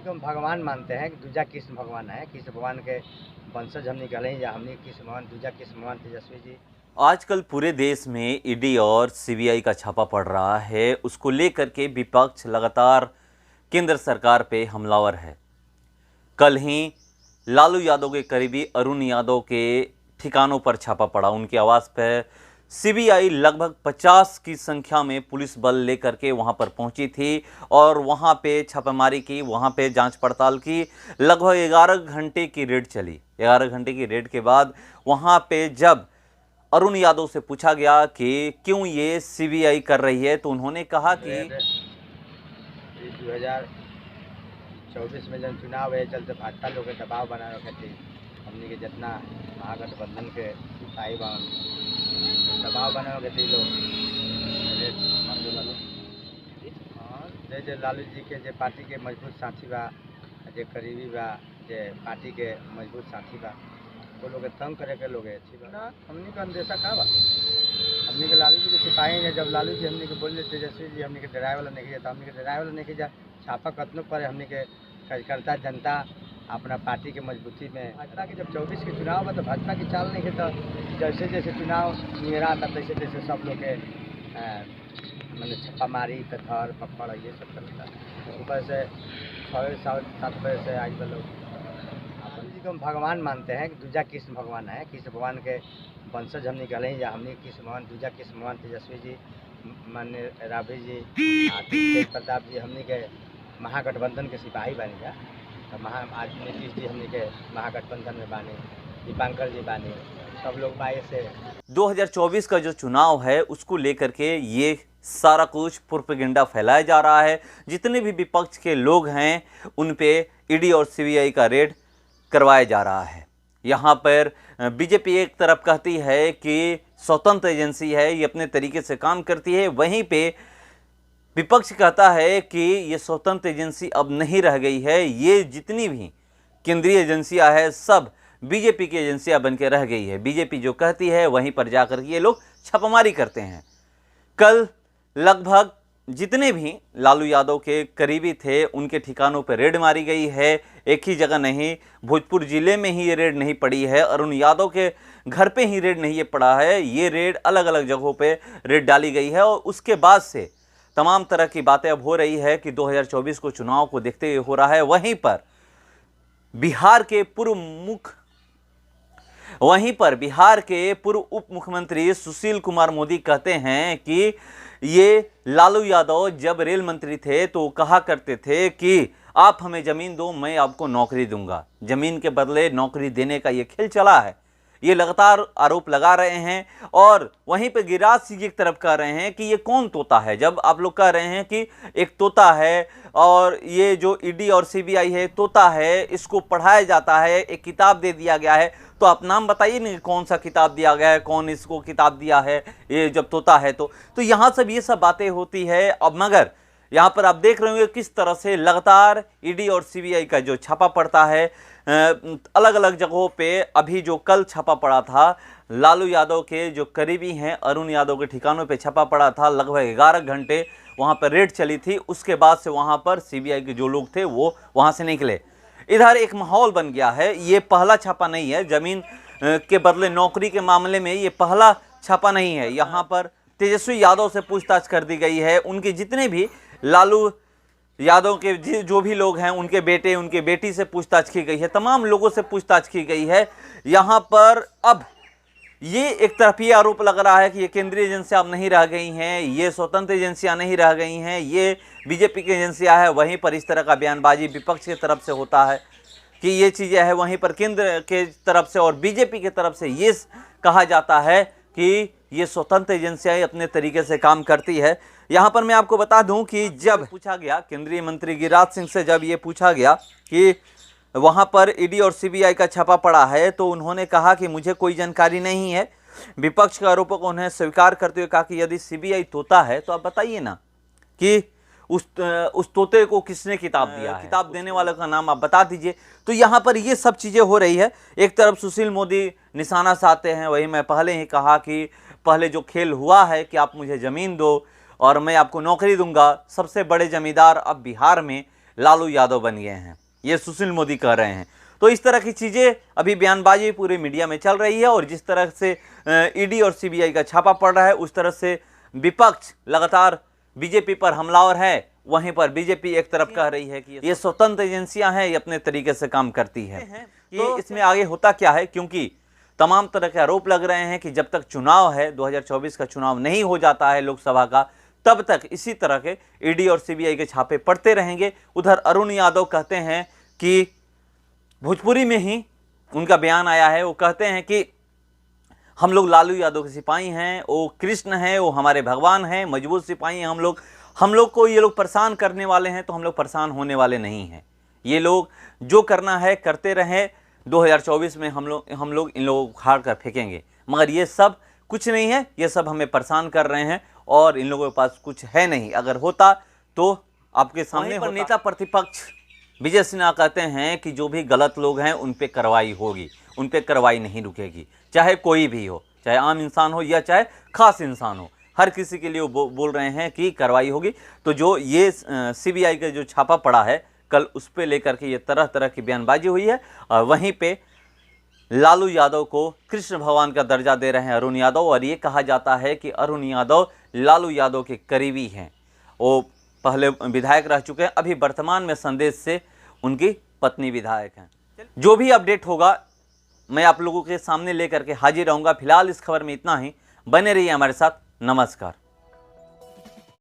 को हम भगवान मानते हैं कि दूजा कृष्ण भगवान है। कृष्ण भगवान के वंशज हम निकले हैं या हमने कृष्ण भगवान दूजा कृष्ण भगवान तेजस्वी जी। आजकल पूरे देश में ईडी और सीबीआई का छापा पड़ रहा है। उसको लेकर के विपक्ष लगातार केंद्र सरकार पे हमलावर है। कल ही लालू यादव के करीबी अरुण यादव के ठिकानों पर छापा पड़ा। उनके आवास पर सीबीआई लगभग 50 की संख्या में पुलिस बल लेकर के वहां पर पहुंची थी और वहां पे छापेमारी की, वहां पे जांच पड़ताल की। लगभग 11 घंटे की रेड चली। 11 घंटे की रेड के बाद वहां पे जब अरुण यादव से पूछा गया कि क्यों ये सीबीआई कर रही है, तो उन्होंने कहा कि 2024 में जब चुनाव है चलते भाजपा लोग के दबाव बना रखे थे। हमने के जितना महागठबंधन के सिपाही बान दबाव बना रखे थे लोग। जे लालू जी के जे पार्टी के मजबूत साथी बा, जे करीबी बा, जे पार्टी के मजबूत साथी बा, वो लोग तंग करे के लोग ना। हमने का अंदेशा का बा, हमने के लालू जी के सिपाही है। जब लालू जी हमने के बोले तेजस्वी जी हमने के डराए वाला नहीं जाता, हमने के डराए वाला नहीं जा छापा कतनों पर हमने के कार्यकर्ता जनता अपना पार्टी के मजबूती में। भाजपा के जब 24 के चुनाव बा तो भाजपा की चाल नहीं है, तो जैसे जैसे चुनाव निहरा था तैसे तैसे सब लोग के मैंने छापामारी तो धर पकड़ ये सब चलता है। ऊपर से 6-7 बजे से आज लोग जी को हम भगवान मानते हैं कि दूजा कृष्ण भगवान है। कृष्ण भगवान के वंशज हम निकले हैं या हमने कृष्ण भगवान दूजा कृष्ण भगवान तेजस्वी जी, माननीय राबड़ी जी, तेज प्रताप जी हमने के महागठबंधन के सिपाही बने जा। तो आज नीतीश जी हमने के महागठबंधन में बाने, दीपांकर जी बाने, सब लोग बाए से 2024 का जो चुनाव है उसको लेकर के ये सारा कुछ प्रोपेगेंडा फैलाया जा रहा है। जितने भी विपक्ष के लोग हैं उन पे ईडी और सीबीआई का रेड करवाया जा रहा है। यहाँ पर बीजेपी एक तरफ कहती है कि स्वतंत्र एजेंसी है, ये अपने तरीके से काम करती है, वहीं पे विपक्ष कहता है कि ये स्वतंत्र एजेंसी अब नहीं रह गई है, ये जितनी भी केंद्रीय एजेंसियां है सब बीजेपी की एजेंसियां बन के रह गई है। बीजेपी जो कहती है वहीं पर जाकर ये लोग छापामारी करते हैं। कल लगभग जितने भी लालू यादव के करीबी थे उनके ठिकानों पर रेड मारी गई है। एक ही जगह नहीं, भोजपुर जिले में ही ये रेड नहीं पड़ी है, अरुण यादव के घर पे ही रेड नहीं ये पड़ा है, ये रेड अलग अलग जगहों पे रेड डाली गई है। और उसके बाद से तमाम तरह की बातें अब हो रही है कि 2024 को चुनाव को देखते हुए हो रहा है। वहीं पर बिहार के पूर्व उप मुख्यमंत्री सुशील कुमार मोदी कहते हैं कि ये लालू यादव जब रेल मंत्री थे तो कहा करते थे कि आप हमें जमीन दो, मैं आपको नौकरी दूंगा। जमीन के बदले नौकरी देने का ये खेल चला है, ये लगातार आरोप लगा रहे हैं। और वहीं पे गिरिराज सिंह एक तरफ कह रहे हैं कि ये कौन तोता है। जब आप लोग कह रहे हैं कि एक तोता है और ये जो ईडी और सीबीआई है तोता है, इसको पढ़ाया जाता है, एक किताब दे दिया गया है, तो आप नाम बताइए नहीं कौन सा किताब दिया गया है, कौन इसको किताब दिया है, ये जब तोता है तो यहाँ सब ये सब बातें होती है। अब मगर यहाँ पर आप देख रहे होंगे किस तरह से लगातार ईडी और सीबीआई का जो छापा पड़ता है अलग अलग जगहों पे। अभी जो कल छापा पड़ा था लालू यादव के जो करीबी हैं अरुण यादव के ठिकानों पे छापा पड़ा था, लगभग 11 घंटे वहाँ पर रेड चली थी। उसके बाद से वहाँ पर सीबीआई के जो लोग थे वो वहाँ से निकले। इधर एक माहौल बन गया है। ये पहला छापा नहीं है, जमीन के बदले नौकरी के मामले में ये पहला छापा नहीं है। यहाँ पर तेजस्वी यादव से पूछताछ कर दी गई है। उनके जितने भी लालू यादव के जो भी लोग हैं, उनके बेटे उनके बेटी से पूछताछ की गई है, तमाम लोगों से पूछताछ की गई है। यहाँ पर अब ये एक तरफ ये आरोप लग रहा है कि ये केंद्रीय एजेंसियां अब नहीं रह गई हैं, ये स्वतंत्र एजेंसियां नहीं रह गई हैं, ये बीजेपी की एजेंसियां है। वहीं पर इस तरह का बयानबाजी विपक्ष की तरफ से होता है कि ये चीज़ें है, वहीं पर केंद्र के तरफ से और बीजेपी की तरफ से ये कहा जाता है कि ये स्वतंत्र एजेंसियां अपने तरीके से काम करती है। यहाँ पर मैं आपको बता दूं कि जब पूछा गया केंद्रीय मंत्री गिरिराज सिंह से, जब ये पूछा गया कि वहाँ पर ईडी और सीबीआई का छापा पड़ा है, तो उन्होंने कहा कि मुझे कोई जानकारी नहीं है। विपक्ष के आरोपों को उन्हें स्वीकार करते हुए कहा कि यदि सीबीआई तोता है तो आप बताइए ना कि उस तोते को किसने किताब दिया है, किताब देने वाले का नाम आप बता दीजिए। तो यहाँ पर ये सब चीज़ें हो रही है। एक तरफ सुशील मोदी निशाना साधते हैं, वही मैं पहले ही कहा कि पहले जो खेल हुआ है कि आप मुझे ज़मीन दो और मैं आपको नौकरी दूंगा। सबसे बड़े जमींदार अब बिहार में लालू यादव बन गए हैं, ये सुशील मोदी कह रहे हैं। तो इस तरह की चीज़ें अभी बयानबाजी पूरे मीडिया में चल रही है और जिस तरह से ईडी और सीबीआई का छापा पड़ रहा है उस तरह से विपक्ष लगातार बीजेपी पर हमलावर है, वहीं पर बीजेपी एक तरफ कह रही है कि ये स्वतंत्र एजेंसियां हैं, ये अपने तरीके से काम करती है। तो इसमें आगे होता क्या है, क्योंकि तमाम तरह के आरोप लग रहे हैं कि जब तक चुनाव है, 2024 का चुनाव नहीं हो जाता है लोकसभा का, तब तक इसी तरह के ईडी और सीबीआई के छापे पड़ते रहेंगे। उधर अरुण यादव कहते हैं कि भोजपुरी में ही उनका बयान आया है, वो कहते हैं कि हम लोग लालू यादव के सिपाही हैं, वो कृष्ण हैं, वो हमारे भगवान हैं, मजबूत सिपाही हैं हम लोग को ये लोग परेशान करने वाले हैं तो हम लोग परेशान होने वाले नहीं हैं। ये लोग जो करना है करते रहें, 2024 में हम लोग इन लोगों को उखाड़ कर फेंकेंगे, मगर ये सब कुछ नहीं है, ये सब हमें परेशान कर रहे हैं और इन लोगों के पास कुछ है नहीं। अगर होता तो आपके सामने पर नेता प्रतिपक्ष विजय सिन्हा कहते हैं कि जो भी गलत लोग हैं उन पे कार्रवाई होगी, उन पे कार्रवाई नहीं रुकेगी, चाहे कोई भी हो, चाहे आम इंसान हो या चाहे खास इंसान हो, हर किसी के लिए वो बोल रहे हैं कि कार्रवाई होगी। तो जो ये सीबीआई का जो छापा पड़ा है कल, उस पे लेकर के ये तरह तरह की बयानबाजी हुई है और वहीं पे लालू यादव को कृष्ण भगवान का दर्जा दे रहे हैं अरुण यादव, और ये कहा जाता है कि अरुण यादव लालू यादव के करीबी हैं। वो पहले विधायक रह चुके हैं, अभी वर्तमान में संदेश से उनकी पत्नी विधायक हैं। जो भी अपडेट होगा मैं आप लोगों के सामने लेकर के हाजिर रहूंगा। फिलहाल इस खबर में इतना ही, बने रहिए हमारे साथ। नमस्कार।